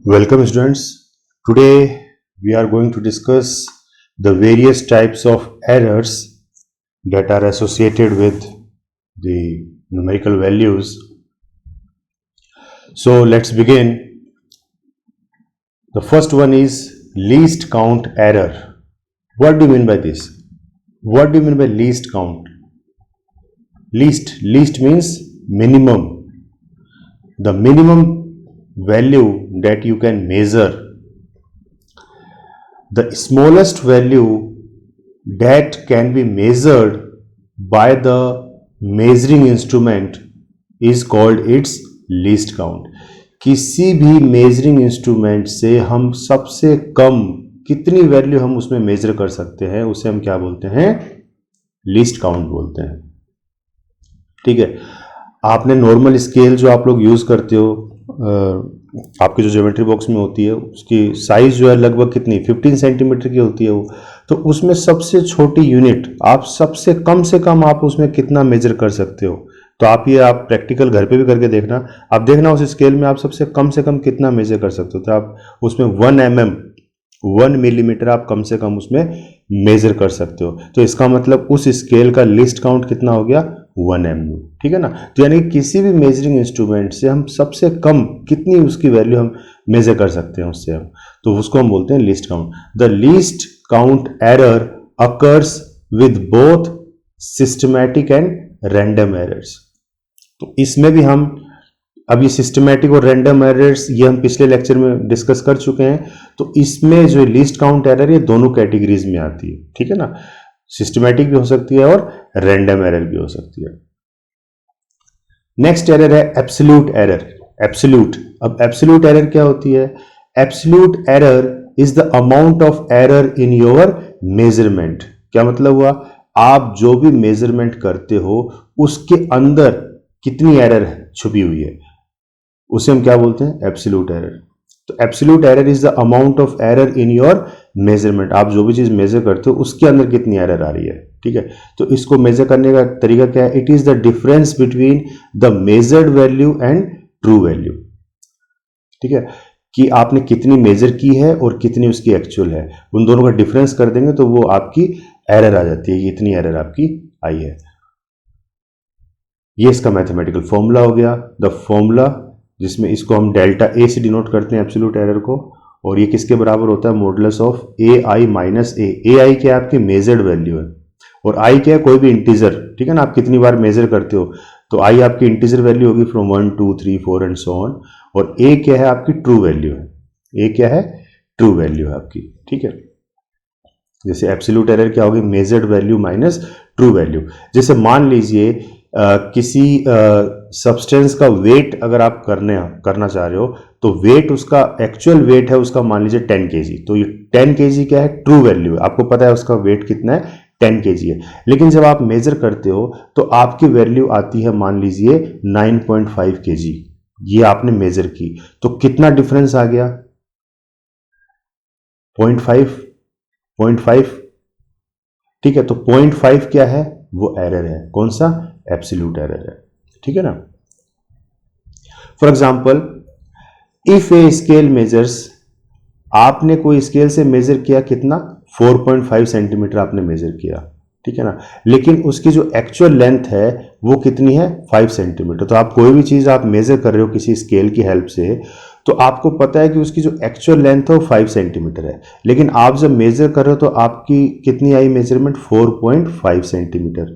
Welcome students. Today we are going to discuss the various types of errors that are associated with the numerical values. So let's begin. The first one is least count error. What do you mean by this? What do you mean by least count? Least means minimum. The minimum value that you can measure, the smallest value that can be measured by the measuring instrument is called its least count. किसी भी measuring instrument से हम सबसे कम कितनी value हम उसमें major कर सकते हैं उसे हम क्या बोलते हैं? लीस्ट काउंट बोलते हैं. ठीक है. आपने नॉर्मल स्केल जो आप लोग यूज करते हो, आपके जो ज्योमेट्री बॉक्स में होती है उसकी साइज जो है लगभग कितनी 15 सेंटीमीटर की होती है वो. तो उसमें सबसे छोटी यूनिट आप सबसे कम से कम आप उसमें कितना मेजर कर सकते हो. तो आप प्रैक्टिकल घर पे भी करके देखना. आप देखना उस स्केल में आप सबसे कम से कम कितना मेजर कर सकते हो. तो आप उसमें 1 मिलीमीटर आप कम से कम उसमें मेजर कर सकते हो. तो इसका मतलब उस स्केल का लिस्ट काउंट कितना हो गया? 1 mm. ठीक है ना. तो यानी किसी भी मेजरिंग इंस्ट्रूमेंट से हम सबसे कम कितनी उसकी वैल्यू हम मेजर कर सकते हैं उससे हम, तो उसको हम बोलते हैं list count. The least count error occurs with both systematic and random errors. तो इसमें भी हम अभी सिस्टमैटिक और रैंडम एरर्स ये हम पिछले लेक्चर में डिस्कस कर चुके हैं. तो इसमें जो लिस्ट काउंट एरर ये दोनों कैटेगरीज में आती है. ठीक है ना. सिस्टमैटिक भी हो सकती है और रैंडम एरर भी हो सकती है. नेक्स्ट एरर है एब्सोल्यूट एरर. एब्सोल्यूट. अब एब्सोल्यूट एरर क्या होती है? Absolute error is the amount of error in your measurement. क्या मतलब हुआ? आप जो भी मेजरमेंट करते हो उसके अंदर कितनी एरर छुपी हुई है उसे हम क्या बोलते हैं? Absolute error. तो absolute error is the amount of error in your measurement. आप जो भी चीज मेजर करते हो उसके अंदर कितनी एरर आ रही है. ठीक है. तो इसको मेजर करने का तरीका क्या है? It is the difference between the measured value and true value. ठीक है. कि आपने कितनी मेजर की है और कितनी उसकी एक्चुअल है, उन दोनों का डिफरेंस कर देंगे तो वो आपकी एरर आ जाती है. इतनी एरर आपकी आई है. ये इसका मैथमेटिकल फॉर्मूला हो गया. द फॉर्मूला जिसमें इसको हम डेल्टा ए से डिनोट करते हैं एब्सोल्यूट एरर को. और ये किसके बराबर होता है? Modulus of A I minus A. A I क्या है? आपकी मेजर्ड वैल्यू है. और आई क्या है? कोई भी इंटीजर. ठीक है ना. आप कितनी बार मेजर करते हो तो आई आपकी इंटीजर वैल्यू होगी फ्रॉम 1 2 3 4 एंड सो ऑन. और ए क्या है? आपकी ट्रू वैल्यू है. ए क्या है? ट्रू वैल्यू है आपकी. ठीक है. जैसे एब्सोल्यूट एरर क्या होगी? Measured value minus true value. जैसे मान लीजिए किसी सब्सटेंस का वेट अगर आप करना चाह रहे हो तो वेट उसका एक्चुअल वेट है उसका मान लीजिए 10 kg. तो ये 10 kg क्या है? ट्रू वैल्यू है. आपको पता है उसका वेट कितना है? 10 kg है. लेकिन जब आप मेजर करते हो तो आपकी वैल्यू आती है मान लीजिए 9.5 kg. ये आपने मेजर की तो कितना डिफरेंस आ गया? 0.5. ठीक है. तो 0.5 क्या है? वो एरर है. कौन सा? एब्सोल्यूट एरर है. ठीक है ना. For example if a scale measures, आपने कोई स्केल से मेजर किया कितना? 4.5 सेंटीमीटर आपने मेजर किया. ठीक है ना. लेकिन उसकी जो एक्चुअल लेंथ है वो कितनी है? 5 सेंटीमीटर. तो आप कोई भी चीज आप मेजर कर रहे हो किसी स्केल की हेल्प से तो आपको पता है कि उसकी जो एक्चुअल लेंथ है वो 5 सेंटीमीटर है. लेकिन आप जब मेजर कर रहे हो तो आपकी कितनी आई मेजरमेंट? 4.5 सेंटीमीटर.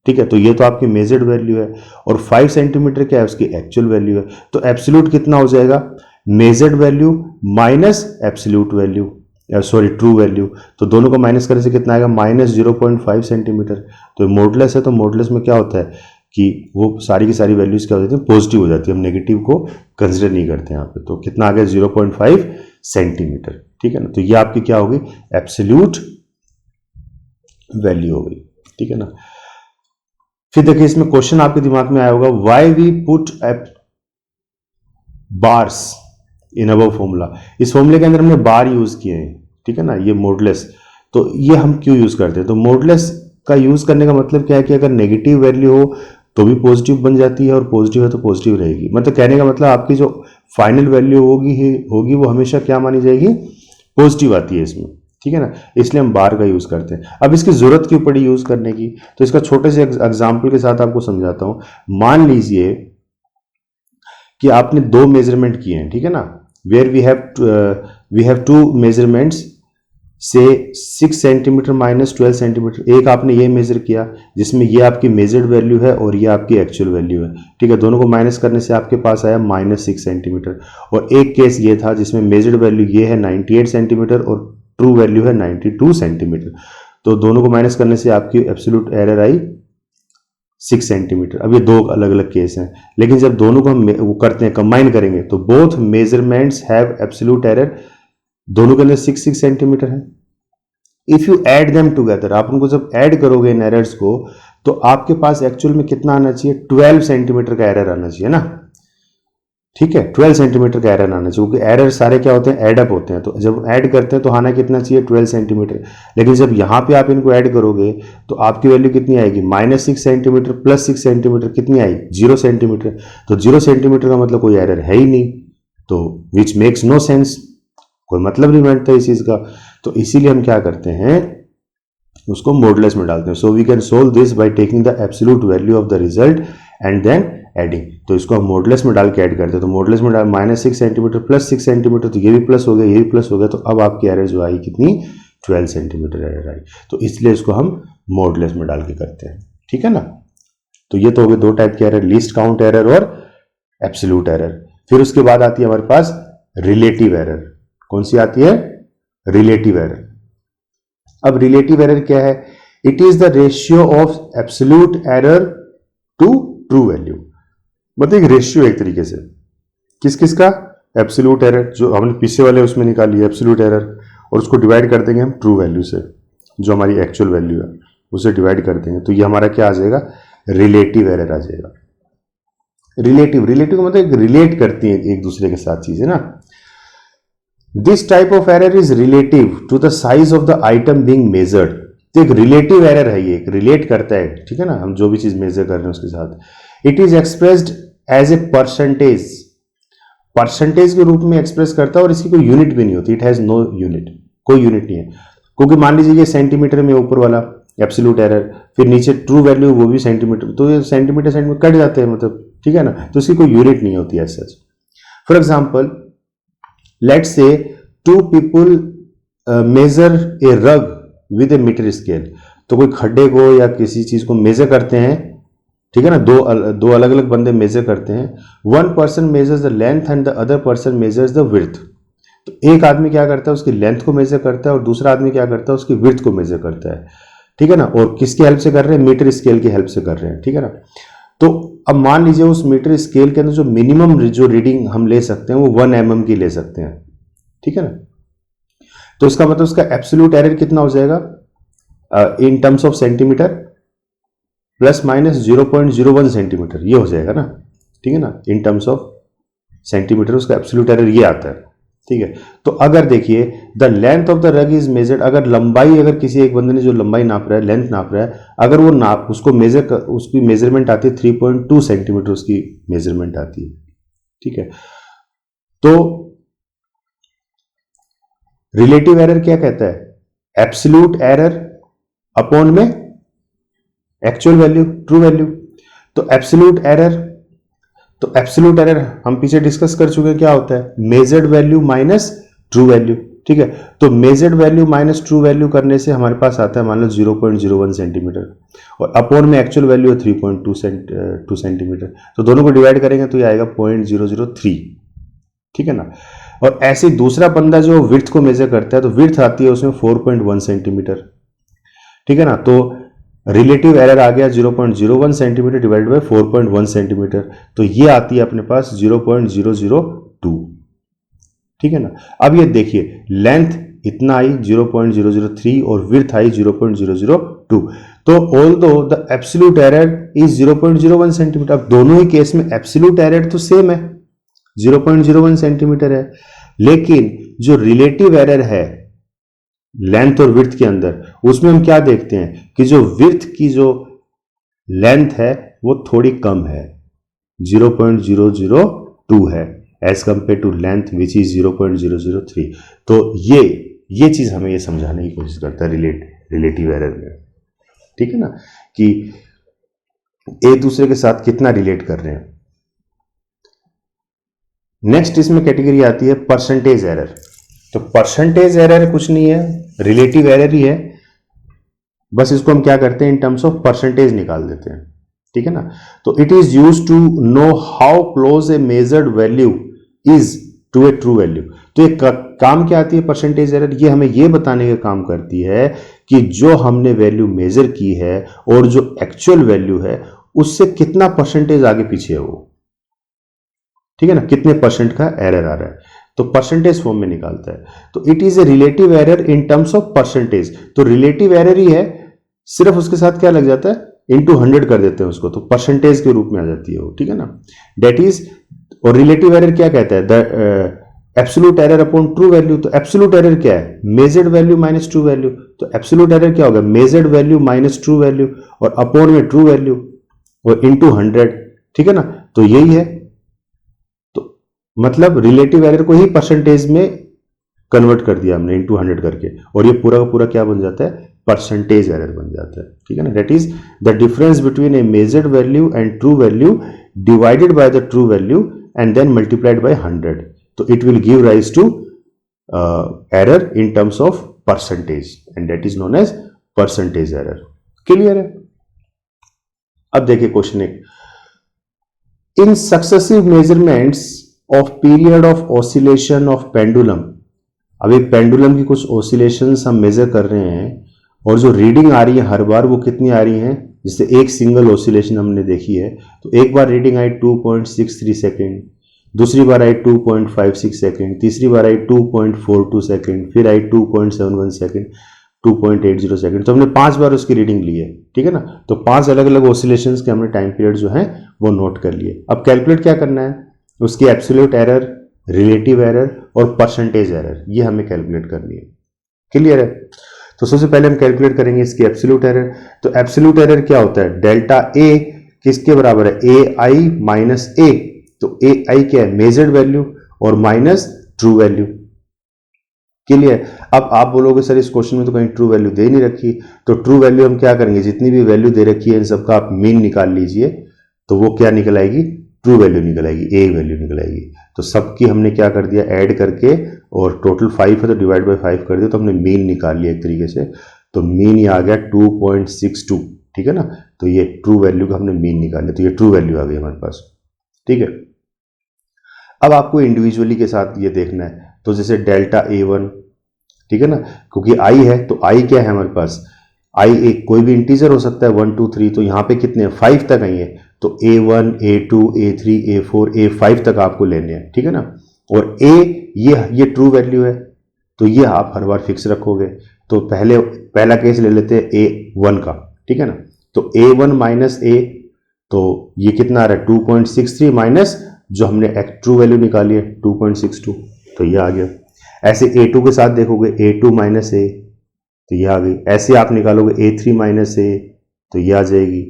ठीक है. तो ये तो आपकी मेजर्ड वैल्यू है और 5 सेंटीमीटर क्या है? उसकी एक्चुअल वैल्यू है. तो एब्सोल्यूट कितना हो जाएगा? Measured value minus absolute value, sorry true value. तो दोनों को माइनस करने से कितना आएगा? Minus 0.5 centimetre. तो मॉडुलस है तो मॉडुलस में क्या होता है कि वो सारी की सारी वैल्यूज क्या हो जाती है? पॉजिटिव हो जाती है. हम नेगेटिव को कंसिडर नहीं करते यहाँ पे. तो कितना आ गया? 0.5 सेंटीमीटर. ठीक है ना. तो ये आपकी क्या होगी? एब्सोल्यूट वैल्यू हो गई. ठीक है ना. फिर देखिए इसमें क्वेश्चन आपके दिमाग में आया होगा, why we put bars in above formula. इस फॉर्मूले के अंदर हमने बार यूज किए हैं. ठीक है ना. ये मॉडुलस. तो ये हम क्यों यूज करते हैं? तो मॉडुलस का यूज करने का मतलब क्या है कि अगर नेगेटिव वैल्यू हो तो भी पॉजिटिव बन जाती है और पॉजिटिव है तो पॉजिटिव रहेगी. मतलब कहने का मतलब आपकी जो फाइनल वैल्यू होगी वो हमेशा क्या मानी जाएगी, पॉजिटिव आती है इसमें, ठीक है ना, इसलिए हम बार का यूज करते हैं। अब इसकी जरूरत क्यों पड़ी यूज करने की, तो इसका छोटे से एग्जांपल के साथ आपको समझाता हूं। मान लीजिए कि आपने 2 मेजरमेंट किए हैं, ठीक है ना, वेयर वी हैव 2 मेजरमेंट्स से 6 सेंटीमीटर माइनस 12 सेंटीमीटर। एक आपने ये मेजर किया जिसमें ये आपकी मेजर्ड वैल्यू है और ये आपकी एक्चुअल वैल्यू है, ठीक है, दोनों को माइनस करने से आपके पास आया -6 सेंटीमीटर। और एक केस ये था जिसमें मेजर्ड वैल्यू ये है 98 सेंटीमीटर और ट्रू वैल्यू है 92 सेंटीमीटर। तो दोनों को माइनस करने से आपकी एब्सोल्यूट एरर आई 6 सेंटीमीटर। अब ये 2 अलग अलग केस हैं, लेकिन जब दोनों को हम वो करते हैं, कंबाइन करेंगे, तो both measurements have absolute error, दोनों के अंदर 6 सेंटीमीटर है। If you add them together, आप उनको जब ऐड करोगे इन एरर्स को, तो आपके पास एक्चुअल में कितना आना चाहिए, 12 सेंटीमीटर का एरर आना चाहिए ना, ठीक है, 12 सेंटीमीटर का एरर आना चाहिए, क्योंकि एरर सारे क्या होते हैं, एड अप होते हैं। तो जब ऐड करते हैं तो आना कितना चाहिए, 12 सेंटीमीटर। लेकिन जब यहाँ पे आप इनको ऐड करोगे तो आपकी वैल्यू कितनी आएगी, -6 सेंटीमीटर प्लस 6 सेंटीमीटर, कितनी आई, 0 सेंटीमीटर। तो 0 सेंटीमीटर का मतलब कोई एरर है ही नहीं, तो विच मेक्स नो सेंस, कोई मतलब नहीं बैठता इस चीज का। तो इसीलिए हम क्या करते हैं, उसको मॉडुलस में डालते हैं। So we can solve this by taking the absolute value of the result and then adding. तो इसको हम मॉडुलस में डाल के ऐड करते हैं। तो मॉडुलस में डाल -6 सेंटीमीटर प्लस 6 सेंटीमीटर, तो ये भी प्लस हो गया, ये भी प्लस हो गया, तो अब आपकी एरर जो आई कितनी, 12 सेंटीमीटर एरर आई। तो इसलिए इसको हम मॉडुलस में डाल के करते हैं, ठीक है ना। तो ये तो हो गए 2 टाइप के एरर, लीस्ट काउंट एरर और एब्सोल्यूट एरर। फिर उसके बाद आती है हमारे पास रिलेटिव एरर। कौन सी आती है, रिलेटिव एरर। अब रिलेटिव एरर क्या है, it is the ratio of absolute error to true value. मतलब एक रेशियो एक तरीके से, किस किस का, एब्सोल्यूट एरर जो हमने पीछे वाले उसमें निकाली है एब्सोल्यूट एरर, और उसको डिवाइड कर देंगे हम ट्रू वैल्यू से, जो हमारी एक्चुअल वैल्यू है उसे डिवाइड कर देंगे, तो ये हमारा क्या आ जाएगा, रिलेटिव एरर आ जाएगा। रिलेटिव का मतलब रिलेट करती है एक दूसरे के साथ चीजें ना। This type of error is relative to the size of the item being measured. तो एक रिलेटिव एरर है, ये एक रिलेट करता है, ठीक है ना, हम जो भी चीज मेजर कर रहे हैं उसके साथ। It is expressed as a percentage, percentage के रूप में एक्सप्रेस करता है, और इसकी कोई यूनिट भी नहीं होती, इट हैज नो यूनिट, कोई यूनिट नहीं है। क्योंकि मान लीजिए ये सेंटीमीटर में ऊपर वाला एब्सोल्यूट एरर, फिर नीचे ट्रू वैल्यू वो भी सेंटीमीटर, तो ये सेंटीमीटर कट जाते हैं, मतलब ठीक है ना, तो इसकी कोई यूनिट नहीं होती as such. For example, let's say 2 people major ए रग विद ए मीटर स्केल। तो कोई खड्डे को या किसी चीज को मेजर करते हैं, ठीक है ना, दो अलग अलग बंदे मेजर करते हैं। 1 person measures the length and the other person measures the width. तो एक आदमी क्या करता है, उसकी लेंथ को मेजर करता है, और दूसरा आदमी क्या करता है, उसकी विड्थ को मेजर करता है, ठीक है ना। और किसकी हेल्प से कर रहे हैं, मीटर स्केल की हेल्प से कर रहे हैं, ठीक है ना। तो अब मान लीजिए उस मीटर स्केल के अंदर जो मिनिमम जो रीडिंग हम ले सकते हैं वो 1 mm की ले सकते हैं, ठीक है ना। तो इसका मतलब उसका एब्सोल्यूट एरर कितना हो जाएगा, इन terms of centimetre, plus minus 0.01 centimetre, ये हो जाएगा ना, ठीक है ना, इन टर्म्स ऑफ सेंटीमीटर उसका एब्सोल्यूट एरर ये आता है, ठीक है। तो अगर देखिए the length of the rug is measured, अगर लंबाई, अगर किसी एक बंदे ने जो लंबाई नाप रहा है, लेंथ नाप रहा है, अगर वो नाप उसको उसकी मेजरमेंट आती है 3.2 सेंटीमीटर, उसकी मेजरमेंट आती है, ठीक है। तो रिलेटिव एरर क्या कहता है, एब्सोल्यूट एरर अपॉन में एक्चुअल वैल्यू, ट्रू वैल्यू। तो एब्सोल्यूट एरर हम पीछे डिस्कस कर चुके हैं, क्या होता है, measured value minus true value, ठीक है। तो measured value minus true value करने से हमारे पास आता है मान लो 0.01 सेंटीमीटर, और अपॉन में एक्चुअल वैल्यू है 3.2 सेंटीमीटर। तो दोनों को डिवाइड करेंगे तो ये आएगा 0.003, ठीक है ना। और ऐसे दूसरा बंदा जो विड्थ को मेजर करता है, तो विड्थ आती है उसमें 4.1 सेंटीमीटर, ठीक है ना। तो रिलेटिव एरर आ गया 0.01 सेंटीमीटर डिवाइडेड बाय 4.1 सेंटीमीटर, तो ये आती है अपने पास 0.002, ठीक है ना। अब ये देखिए लेंथ इतना आई 0.003 और विड्थ आई 0.002। तो although the absolute error is 0.01 centimetre, अब दोनों ही केस में एब्सोल्यूट एरर तो सेम है, 0.01 सेंटीमीटर है, लेकिन जो रिलेटिव एरर है लेंथ और विड्थ के अंदर, उसमें हम क्या देखते हैं कि जो विड्थ की जो लेंथ है वो थोड़ी कम है, 0.002 है, as compare to length which is 0.003। तो ये चीज हमें ये समझाने की कोशिश करता है रिलेटिव एरर में, ठीक है ना, कि एक दूसरे के साथ कितना रिलेट कर रहे हैं। नेक्स्ट इसमें कैटेगरी आती है परसेंटेज एरर। तो परसेंटेज एरर कुछ नहीं है, रिलेटिव एरर ही है, बस इसको हम क्या करते हैं इन टर्म्स ऑफ परसेंटेज निकाल देते हैं, ठीक है ना। तो it is used to know how close a measured value is to a true value. तो एक काम क्या आती है परसेंटेज एरर, ये हमें ये बताने का काम करती है कि जो हमने वैल्यू मेजर की है और जो एक्चुअल वैल्यू है उससे कितना परसेंटेज आगे पीछे है वो, ठीक है ना, कितने परसेंट का एरर आ रहा है, तो परसेंटेज फॉर्म में निकालता है। तो it is a relative error in terms of percentage. तो रिलेटिव एरर ही है, सिर्फ उसके साथ क्या लग जाता है इंटू 100 कर देते हैं उसको, तो परसेंटेज के रूप में आ जाती है वो, ठीक है ना। डेट इज, और रिलेटिव एरर क्या कहता है, the absolute error upon true value. तो एब्सोल्यूट एरर क्या है, measured value minus true value. तो एब्सोल्यूट एरर क्या होगा, measured value minus true value और अपॉन में ट्रू वैल्यू और इंटू 100, ठीक है ना। तो यही है, तो मतलब रिलेटिव एरर को ही परसेंटेज में कन्वर्ट कर दिया हमने इंटू 100 करके, और ये पूरा का पूरा क्या बन जाता है, परसेंटेज एरर बन जाता है, ठीक है ना। That is the difference between a measured value and true value divided by the true value and then multiplied by 100। तो it will give rise to error in terms of percentage and that is known as percentage error. Clear है। अब देखिए question एक, in successive measurements of period of oscillation of pendulum. अभी pendulum की कुछ oscillations हम major कर रहे हैं और जो रीडिंग आ रही है हर बार वो कितनी आ रही है, जिससे एक सिंगल ऑसिलेशन हमने देखी है, तो एक बार रीडिंग आई 2.63 सेकेंड, दूसरी बार आई 2.56 सेकेंड, तीसरी बार आई 2.42 सेकेंड, फिर आई 2.71 सेकेंड, 2.80 सेकेंड। तो हमने 5 बार उसकी रीडिंग ली है, ठीक है ना। तो 5 अलग अलग ऑसिलेशंस के हमने टाइम पीरियड जो है वो नोट कर लिए। अब कैलकुलेट क्या करना है, उसकी एब्सोल्यूट एरर, रिलेटिव एरर और परसेंटेज एरर, ये हमें कैलकुलेट करनी है। क्लियर है। तो सबसे पहले हम कैलकुलेट करेंगे इसकी एब्सोल्यूट एरर। तो एब्सोल्यूट एरर क्या होता है, डेल्टा ए किसके बराबर है, ए आई माइनस ए। तो ए आई क्या है, मेजर्ड वैल्यू और माइनस ट्रू वैल्यू। क्लियर। अब आप बोलोगे सर इस क्वेश्चन में तो कहीं ट्रू वैल्यू दे नहीं रखी, तो ट्रू वैल्यू हम क्या करेंगे, जितनी भी वैल्यू दे रखी है इन सबका आप मीन निकाल लीजिए, तो वो क्या निकल आएगी, ट्रू वैल्यू निकल आएगी, ए वैल्यू निकल आएगी। तो सबकी हमने क्या कर दिया, ऐड करके, और टोटल 5 है तो डिवाइड बाय 5 कर दिया, तो हमने मीन निकाल लिया एक तरीके से। तो मीन ये आ गया 2.62, ठीक है ना। तो ये ट्रू वैल्यू का हमने मीन निकाल लिया, तो ये ट्रू वैल्यू आ गई हमारे पास, ठीक है। अब आपको इंडिविजुअली के साथ ये देखना है, तो जैसे डेल्टा A1, ठीक है ना, क्योंकि आई है तो आई क्या है हमारे पास, आई एक कोई भी इंटीजर हो सकता है 1 2 3, तो यहाँ पे कितने 5 तक आई है, तो A1 A2 A3 A4 A5 तक आपको लेने हैं, ठीक है ना। और A ये ट्रू वैल्यू है, तो ये आप हर बार फिक्स रखोगे। तो पहला केस ले लेते हैं A1 का, ठीक है ना। तो A1 माइनस A, तो ये कितना आ रहा है 2.63 माइनस जो हमने ट्रू वैल्यू निकाली है 2.62, तो ये आ गया। ऐसे A2 के साथ देखोगे A2 माइनस A, तो ये आ गई। ऐसे आप निकालोगे A3 माइनस A, तो ये आ जाएगी।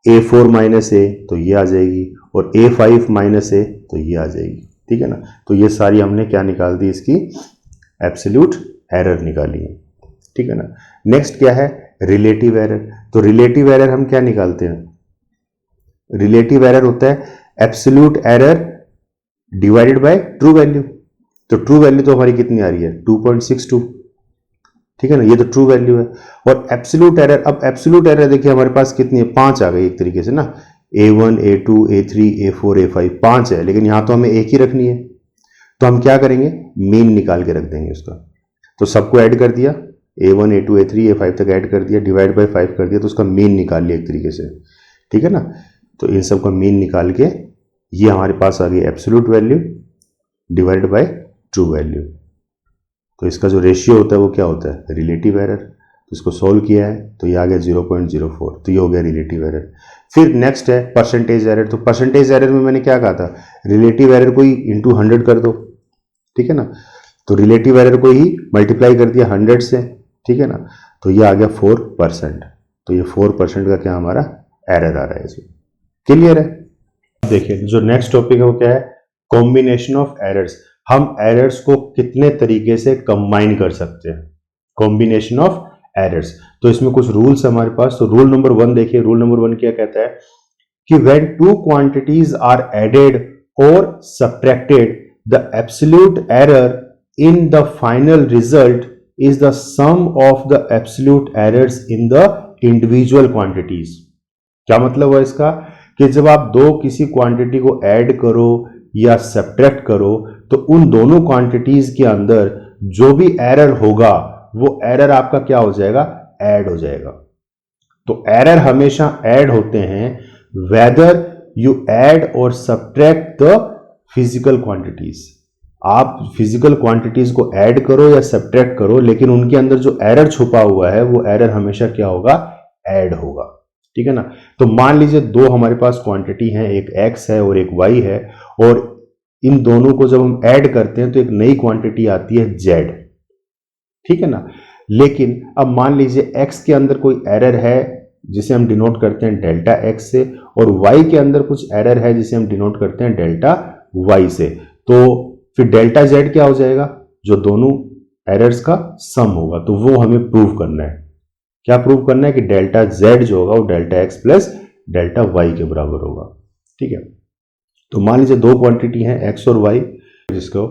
A4 माइनस A, तो ये आ जाएगी। और A5 माइनस A, तो ये आ जाएगी, ठीक है ना। तो ये सारी हमने क्या निकाल दी, इसकी एब्सोल्यूट एरर निकाली है, ठीक है ना। नेक्स्ट क्या है, रिलेटिव एरर। तो रिलेटिव एरर हम क्या निकालते हैं, रिलेटिव एरर होता है absolute error divided by true value. तो ट्रू वैल्यू तो हमारी कितनी आ रही है 2.62, ठीक है ना, ये तो ट्रू वैल्यू है। और एब्सोल्यूट एरर, अब एब्सोल्यूट एरर देखिए हमारे पास कितनी है, 5 आ गई एक तरीके से ना, A1 A2 A3 A4 A5 5 है, लेकिन यहां तो हमें एक ही रखनी है, तो हम क्या करेंगे, मीन निकाल के रख देंगे उसका। तो सबको ऐड कर दिया, A1 A2 A3 A5 तक ऐड कर दिया, डिवाइड बाय 5 कर दिया, तो उसका मीन निकाल लिया एक तरीके से, ठीक है ना। तो इन सबका मीन निकाल के ये हमारे पास आ गई absolute value divided by true value. तो इसका जो रेशियो होता है वो क्या होता है, रिलेटिव एरर। तो इसको सोल्व किया है तो ये आ गया 0.04, तो ये हो गया रिलेटिव एरर। फिर नेक्स्ट है परसेंटेज एरर। तो परसेंटेज एरर में मैंने क्या कहा था, रिलेटिव एरर को ही इंटू 100 कर दो, ठीक है ना। तो रिलेटिव एरर को ही मल्टीप्लाई कर दिया 100 से, ठीक है ना। तो ये आ गया 4%। तो ये 4% का क्या हमारा एरर आ रहा है इसमें। क्लियर है। देखिए जो नेक्स्ट टॉपिक है वो क्या है, कॉम्बिनेशन ऑफ एरर्स, हम एरर्स को कितने तरीके से कंबाइन कर सकते हैं, कॉम्बिनेशन ऑफ एरर्स। तो इसमें कुछ रूल्स हमारे पास। तो रूल नंबर 1 देखिए, रूल नंबर 1 क्या कहता है कि when two quantities are added or subtracted, the absolute error in the final result is the sum of the absolute errors in the individual quantities। क्या मतलब है इसका कि जब आप दो किसी क्वांटिटी को ऐड करो या सब्ट्रैक्ट करो तो उन दोनों क्वांटिटीज के अंदर जो भी एरर होगा वो एरर आपका क्या हो जाएगा, ऐड हो जाएगा। तो एरर हमेशा ऐड होते हैं वेदर यू ऐड और सब्ट्रैक्ट द फिजिकल क्वांटिटीज। आप फिजिकल क्वांटिटीज को ऐड करो या सब्ट्रैक्ट करो, लेकिन उनके अंदर जो एरर छुपा हुआ है वो एरर हमेशा क्या होगा, ऐड होगा। ठीक है ना। तो मान लीजिए दो हमारे पास क्वांटिटी है, एक x है और एक y है, और इन दोनों को जब हम ऐड करते हैं तो एक नई क्वांटिटी आती है z। ठीक है ना। लेकिन अब मान लीजिए x के अंदर कोई एरर है जिसे हम डिनोट करते हैं डेल्टा x से, और y के अंदर कुछ एरर है जिसे हम डिनोट करते हैं डेल्टा y से। तो फिर डेल्टा z क्या हो जाएगा, जो दोनों एरर्स का सम होगा। तो वो हमें प्रूव करना है। क्या प्रूव करना है कि डेल्टा z जो होगा वो delta x plus delta y के बराबर होगा। ठीक है। तो मान लीजिए दो क्वांटिटी हैं x और y, जिसको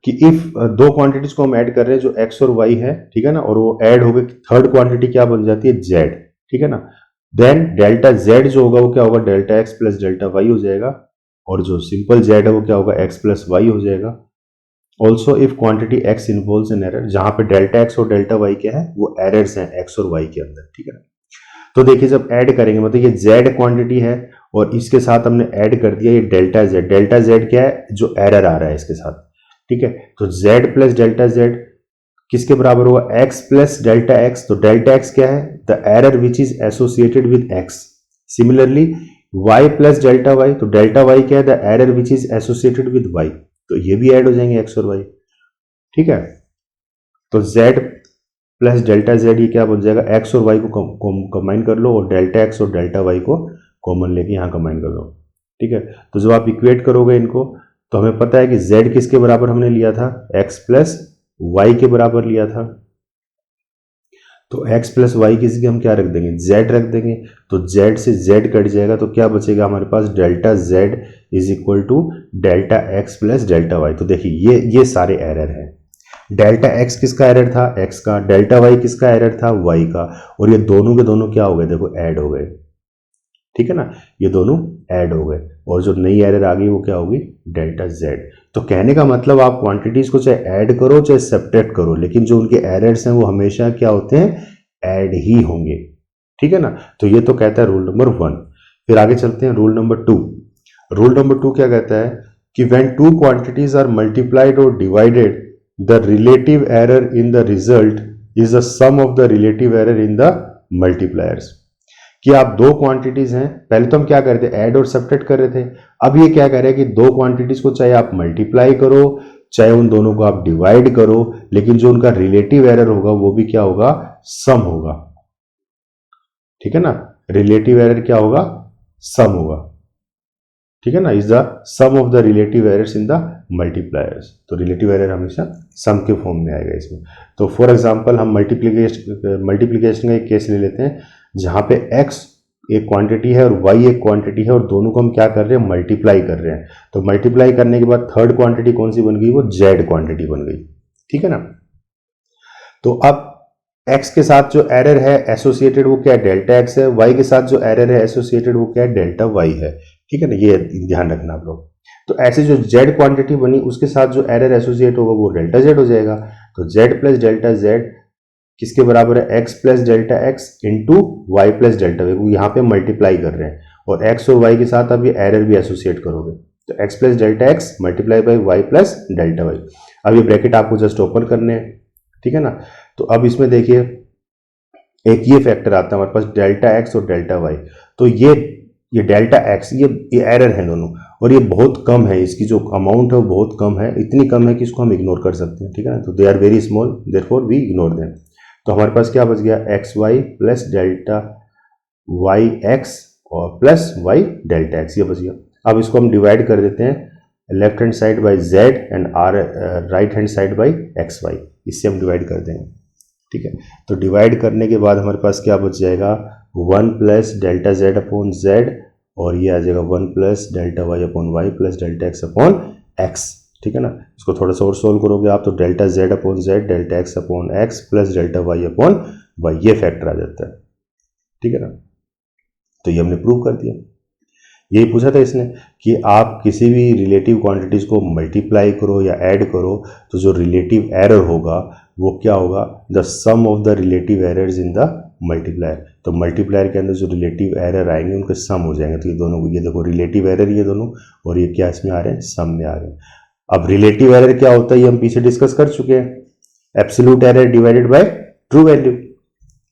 कि इफ दो क्वांटिटीज को हम ऐड कर रहे हैं जो x और y है, ठीक है ना, और वो ऐड हो गए, थर्ड क्वांटिटी क्या बन जाती है, z। ठीक है ना। देन डेल्टा z जो होगा वो क्या होगा, delta x plus delta y हो जाएगा, और जो सिंपल z है वो क्या होगा, x प्लस y हो जाएगा। Also if quantity x involves an error, जहां पे डेल्टा x और डेल्टा y क्या है, वो एरर्स हैं x और y के अंदर। ठीक है ना। तो देखिए जब ऐड करेंगे, मतलब ये z क्वांटिटी है और इसके साथ हमने ऐड कर दिया ये डेल्टा z। डेल्टा z क्या है, जो एरर आ रहा है इसके साथ। ठीक है। तो z प्लस डेल्टा z किसके बराबर होगा, x प्लस डेल्टा x। तो डेल्टा x क्या है, the error which is associated with x। Similarly y plus delta y, तो डेल्टा y क्या है, the error which is associated with y। तो ये भी ऐड हो जाएंगे x और y। ठीक है। तो z प्लस डेल्टा z ये क्या बन जाएगा, x और y को कंबाइन कर लो और डेल्टा x और डेल्टा y को कॉमन लेके यहां कंबाइन कर लो। ठीक है। तो जब आप इक्वेट करोगे इनको तो हमें पता है कि z किसके बराबर हमने लिया था, x प्लस y के बराबर लिया था। तो x प्लस वाई की जगह हम क्या रख देंगे, z रख देंगे। तो z से z कट जाएगा तो क्या बचेगा हमारे पास, delta z is equal to delta x plus delta Y. तो देखिए ये सारे एरर हैं। डेल्टा x किसका एरर था, x का। डेल्टा y किसका एरर था, y का। और ये दोनों के दोनों क्या हो गए, देखो ऐड हो गए। ठीक है ना, ये दोनों ऐड हो गए और जो नई एरर आ गई वो क्या होगी, डेल्टा z। तो कहने का मतलब आप क्वांटिटीज को चाहे ऐड करो चाहे सब्ट्रैक्ट करो, लेकिन जो उनके एरर्स हैं वो हमेशा क्या होते हैं, ऐड ही होंगे। ठीक है ना। तो ये तो कहता है रूल नंबर 1। फिर आगे चलते हैं रूल नंबर 2। रूल नंबर 2 क्या कहता है कि when two quantities are multiplied और divided, the relative error in the result is the sum of the relative error in the multipliers. कि आप दो क्वांटिटीज हैं, पहले तो हम क्या कर रहे थे, ऐड और सब्ट्रैक्ट कर रहे थे। अब ये क्या कह रहे हैं कि दो क्वांटिटीज को चाहे आप मल्टीप्लाई करो चाहे उन दोनों को आप डिवाइड करो, लेकिन जो उनका रिलेटिव एरर होगा वो भी क्या होगा, सम होगा। ठीक है ना। रिलेटिव एरर क्या होगा, सम होगा। ठीक है ना। Is the sum of the relative errors in the multipliers. तो रिलेटिव एरर हमेशा सम के फॉर्म में आएगा इसमें। तो फॉर एग्जांपल हम मल्टीप्लीकेशन का एक केस ले लेते हैं जहां पे x एक क्वांटिटी है और y एक क्वांटिटी है और दोनों को हम क्या कर रहे हैं, मल्टीप्लाई कर रहे हैं। तो मल्टीप्लाई करने के बाद थर्ड क्वांटिटी कौन सी बन गई, वो z क्वांटिटी बन गई। ठीक है ना। तो अब x के साथ जो एरर है एसोसिएटेड वो क्या है, डेल्टा x है। y के साथ जो एरर है एसोसिएटेड वो क्या है, डेल्टा y है। ठीक है ना, ये ध्यान रखना आप लोग। तो ऐसे जो z क्वांटिटी बनी उसके साथ जो एरर एसोसिएट होगा वो डेल्टा z हो जाएगा। तो z प्लस डेल्टा z किसके बराबर है, x plus delta x into y plus delta y. यहाँ पे मल्टीप्लाई कर रहे हैं और x और y के साथ अब ये एरर भी एसोसिएट करोगे। तो x plus delta x multiply by y plus delta y. अब ये ब्रैकेट आपको जस्ट ओपन करने हैं। ठीक है ना। तो अब इसमें देखिए एक ये फैक्टर आता है हमारे पास, डेल्टा x और डेल्टा वाई। तो ये डेल्टा x ये एरर है दोनों, और ये बहुत कम है, इसकी जो अमाउंट है वो बहुत कम है, इतनी कम है कि इसको हम इग्नोर कर सकते हैं। ठीक है ना। तो they are very small, therefore we ignore them. तो हमारे पास क्या बच गया, x y plus delta y x और प्लस वाई डेल्टा एक्स, ये बच गया। अब इसको हम डिवाइड कर देते हैं left hand side by z and or right hand side by x y, इससे हम डिवाइड कर देंगे। ठीक है, तो डिवाइड करने के बाद हमारे पास क्या बच जाएगा, 1 plus delta z upon z, और ये आ जाएगा 1 plus delta y upon y plus delta x upon x. ठीक है ना, इसको थोड़ा सा और सोल्व करोगे आप तो delta z upon z, delta x upon x plus delta y upon y, ये फैक्टर आ जाता है। ठीक है ना, तो ये हमने प्रूव कर दिया। यही पूछा था इसने कि आप किसी भी रिलेटिव क्वांटिटीज को मल्टीप्लाई करो या ऐड करो तो जो रिलेटिव एरर होगा वो क्या होगा, the sum of the relative errors in the multiplier. तो मल्टीप्लायर के अंदर जो रिलेटिव एरर आएंगे उनके सम हो जाएंगे। तो ये दोनों, ये देखो रिलेटिव एरर ये दोनों, और ये क्या इसमें आ रहे हैं, सम में आ रहे हैं। अब रिलेटिव एरर क्या होता है ये हम पीछे डिस्कस कर चुके हैं, absolute error divided by true value.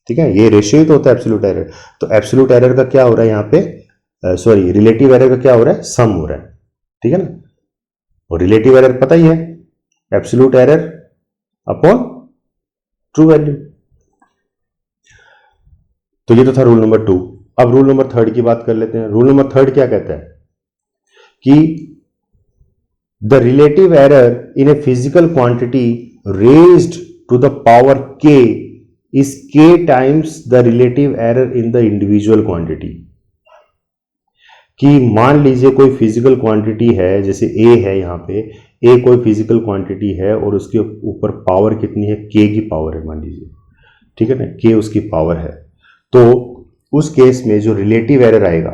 ठीक है, ये रेशियो ही तो होता है एब्सोल्यूट एरर। तो एब्सोल्यूट एरर का क्या हो रहा है यहाँ पे, सॉरी रिलेटिव एरर का क्या हो रहा है, सम हो रहा है। ठीक है ना, और रिलेटिव एरर पता ही है, absolute error upon true value. तो ये तो था रूल नंबर 2। अब रूल नंबर 3 की बात कर लेते हैं। रूल नंबर 3 क्या कहता है कि the relative error in a physical quantity raised to the power k is k times the relative error in the individual quantity. कि मान लीजिए कोई फिजिकल क्वांटिटी है, जैसे a है, यहाँ पे a कोई फिजिकल क्वांटिटी है और उसके ऊपर पावर कितनी है, k की पावर है मान लीजिए। ठीक है ना, k उसकी पावर है। तो उस केस में जो रिलेटिव एरर आएगा,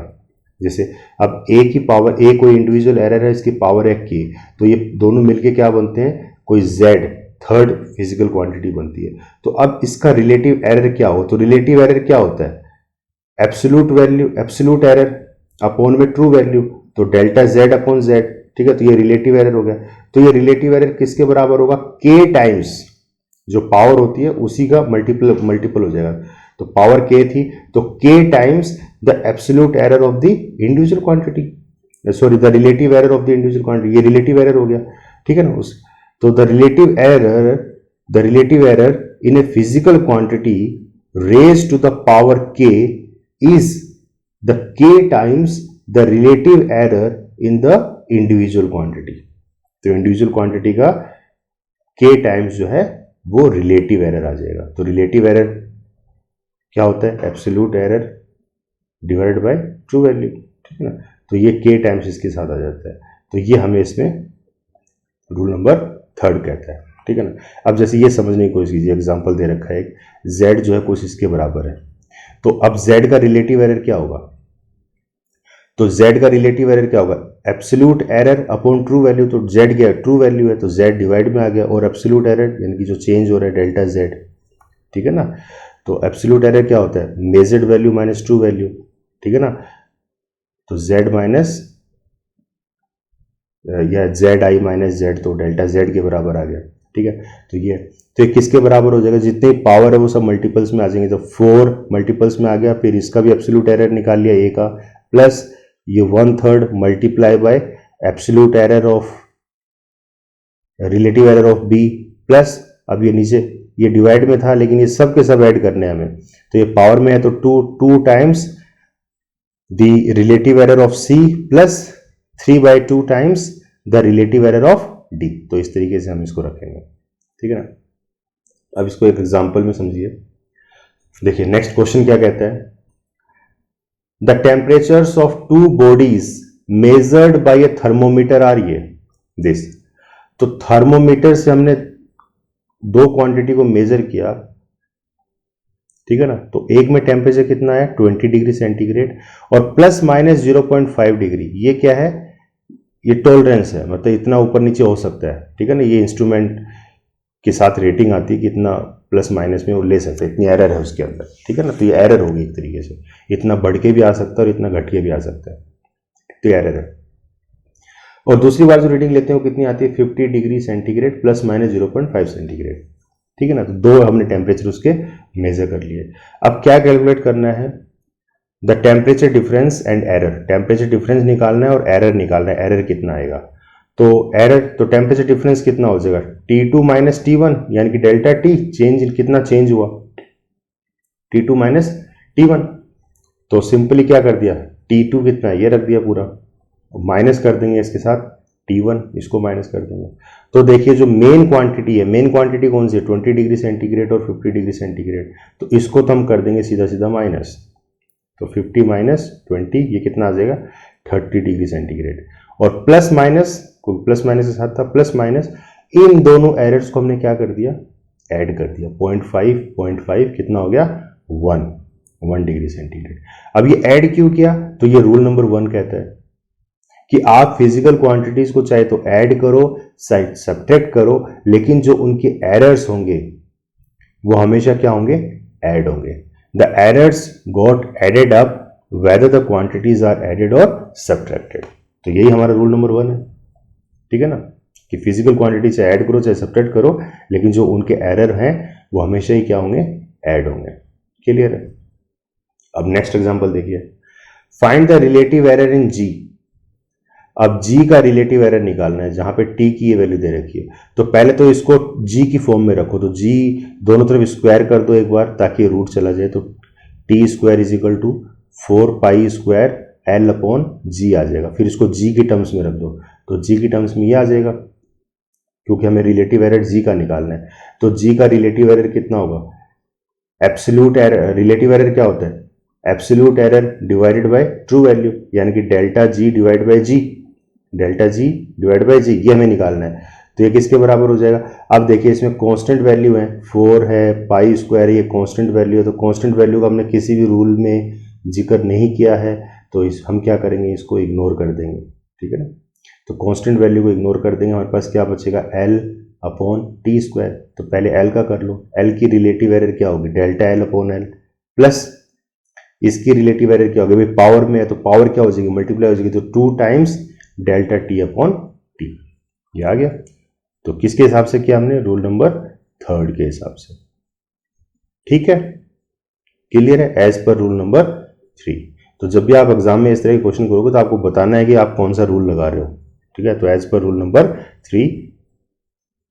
जैसे अब a की पावर, a कोई इंडिविजुअल एरर है, इसकी पावर है k, तो ये दोनों मिलके क्या बनते हैं, कोई z थर्ड फिजिकल क्वांटिटी बनती है। तो अब इसका रिलेटिव एरर क्या हो, तो रिलेटिव एरर क्या होता है, absolute value, absolute error upon में ट्रू वैल्यू, तो डेल्टा जेड अपॉन जेड। ठीक है, तो ये रिलेटिव एरर हो गया। तो ये रिलेटिव एरर किसके बराबर होगा, k टाइम्स जो पावर होती है उसी का मल्टीपल हो जाएगा। तो पावर k थी तो k times the absolute error of the individual quantity, sorry the relative error of the individual quantity, ये रिलेटिव एरर हो गया। ठीक है ना, उस तो the relative error in a physical quantity raise to the power k is the k times the relative error in the individual quantity. तो individual quantity का k टाइम्स जो है वो रिलेटिव एरर आ जाएगा। तो रिलेटिव एरर क्या होता है, absolute error divided by true value. ठीक है ना, तो ये k टाइम्स इसके साथ आ जाता है। तो ये हमें इसमें रूल नंबर 3 कहता है। ठीक है ना, अब जैसे ये समझने की कोशिश कीजिए, एग्जांपल दे रखा है एक z जो है कुछ इसके बराबर है, तो अब z का रिलेटिव एरर क्या होगा, तो z का रिलेटिव एरर क्या होगा, absolute error upon true value. तो z क्या है, ट्रू वैल्यू है, तो z डिवाइड में आ गया, और एब्सोल्यूट एरर यानी कि जो चेंज हो रहा है डेल्टा z। ठीक है ना, तो एब्सोल्यूट एरर क्या होता है, measured value minus true value. ठीक है ना, तो z माइनस या जेड आई माइनस जेड, तो डेल्टा जेड के बराबर आ गया। ठीक है, तो ये किसके बराबर हो जाएगा, जितनी पावर है वो सब मल्टीपल्स में आ जाएंगे। तो 4 मल्टीपल्स में आ गया, फिर इसका भी एब्सोल्यूट एरर निकाल लिया a का, प्लस ये 1/3 multiply by absolute error of relative error of b, plus अब ये नीचे ये डिवाइड में था लेकिन ये सब के सब ऐड करने हैं हमें, तो ये पावर में है तो 2 times the relative error of c plus 3/2 times the relative error of d। तो इस तरीके से हम इसको रखेंगे। ठीक है ना, अब इसको एक एग्जांपल में समझिए। देखिए नेक्स्ट क्वेश्चन क्या कहता है, the temperatures of 2 bodies measured by a thermometer are ये दिस। तो थर्मोमीटर से हमने 2 क्वांटिटी को मेजर किया। ठीक है ना, तो एक में टेम्परेचर कितना है 20 डिग्री सेंटीग्रेड और प्लस माइनस 0.5 डिग्री। ये क्या है, ये टॉलरेंस है, मतलब इतना ऊपर नीचे हो सकता है। ठीक है ना, ये इंस्ट्रूमेंट के साथ रेटिंग आती है कि इतना प्लस माइनस में वो ले सकते हैं, इतनी एरर है उसके अंदर। ठीक है ना, तो ये एरर होगी एक तरीके से, इतना बढ़ के भी आ सकता है और इतना घट के भी आ सकता है, तो एरर है। और दूसरी बार जो रीडिंग लेते हैं वो कितनी आती है 50 degree centigrade plus minus 0.5 centigrade. ठीक है ना, तो 2 हमने टेम्परेचर उसके मेजर कर लिए। अब क्या कैलकुलेट करना है, the temperature difference and error. Temperature difference निकालना है और एरर निकालना है, एरर कितना आएगा। तो एरर, तो टेम्परेचर डिफरेंस कितना हो जाएगा T2 माइनस T1, यानी कि डेल्टा T चेंज, कितना चेंज हुआ T2 माइनस T1। तो सिंपली क्या कर दिया, T2 कितना है ये रख दिया पूरा, माइनस कर देंगे इसके साथ T1 इसको माइनस कर देंगे। तो देखिए जो मेन क्वांटिटी है, मेन क्वांटिटी कौन सी है, 20 डिग्री सेंटीग्रेड और 50 डिग्री सेंटीग्रेड, तो इसको तो हम कर देंगे सीधा सीधा माइनस। तो 50 माइनस 20 ये कितना आ जाएगा, 30 डिग्री सेंटीग्रेड। और प्लस माइनस, कोई प्लस माइनस के साथ था, प्लस माइनस इन दोनों एरर्स को हमने क्या कर दिया, ऐड कर दिया। 0.5 कितना हो गया, 1 डिग्री सेंटीग्रेड। अब ये ऐड क्यों किया, तो ये रूल नंबर 1 कहता है कि आप फिजिकल क्वांटिटीज को चाहे तो ऐड करो, सब्ट्रैक्ट करो, लेकिन जो उनके एरर्स होंगे वो हमेशा क्या होंगे, ऐड होंगे। The errors got added up whether the quantities are added और सब्ट्रैक्टेड। तो यही हमारा रूल नंबर 1 है, ठीक है ना, कि फिजिकल क्वांटिटी चाहे ऐड करो चाहे सब्ट्रैक्ट करो, लेकिन जो उनके एरर हैं वो हमेशा ही क्या होंगे, ऐड होंगे। क्लियर है। अब नेक्स्ट एग्जांपल देखिए, find the relative error in G. अब जी का रिलेटिव एरर निकालना है, जहां पे टी की ये वैल्यू दे रखी है। तो पहले तो इसको जी की फॉर्म में रखो, तो जी दोनों तरफ स्क्वायर कर दो एक बार ताकि रूट चला जाए। तो T square is equal to 4 pi square L upon G आ जाएगा। फिर इसको जी की टर्म्स में रख दो, तो जी की टर्म्स में ये आ जाएगा, क्योंकि हमें रिलेटिव एरर जी का निकालना है। तो जी का रिलेटिव एरर कितना होगा, एब्सोल्यूट एरर, रिलेटिव एरर क्या होता है, absolute error divided by true value, यानी कि delta G divide by G, delta G divide by G, ये हमें निकालना है। तो ये किसके बराबर हो जाएगा, अब देखिए इसमें कांस्टेंट वैल्यू है, 4 है, पाई स्क्वायर, ये कांस्टेंट वैल्यू है। तो कांस्टेंट वैल्यू का हमने किसी भी रूल में जिक्र नहीं किया है, तो हम क्या करेंगे, इसको इग्नोर कर देंगे, ठीक है ना। तो कांस्टेंट वैल्यू को इग्नोर कर देंगे, हमारे पास क्या बचेगा, एल अपॉन टी स्क्वायर। तो पहले एल का कर लो, एल की रिलेटिव एरर क्या होगी, delta L upon L, plus इसकी रिलेटिव एरर क्या होगी, भाई पावर में है तो पावर क्या हो जाएगी, मल्टीप्लाई हो जाएगी, तो 2 times delta T upon T, ये आ गया। तो किसके हिसाब से किया हमने, रूल नंबर 3 के हिसाब से, ठीक है, क्लियर है, एज पर रूल नंबर 3। तो जब भी आप एग्जाम में इस तरह के क्वेश्चन करोगे तो आपको बताना है कि आप कौन सा रूल लगा रहे हो, ठीक है। तो as per rule number 3,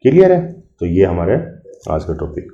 clear है। तो ये हमारा आज का टॉपिक।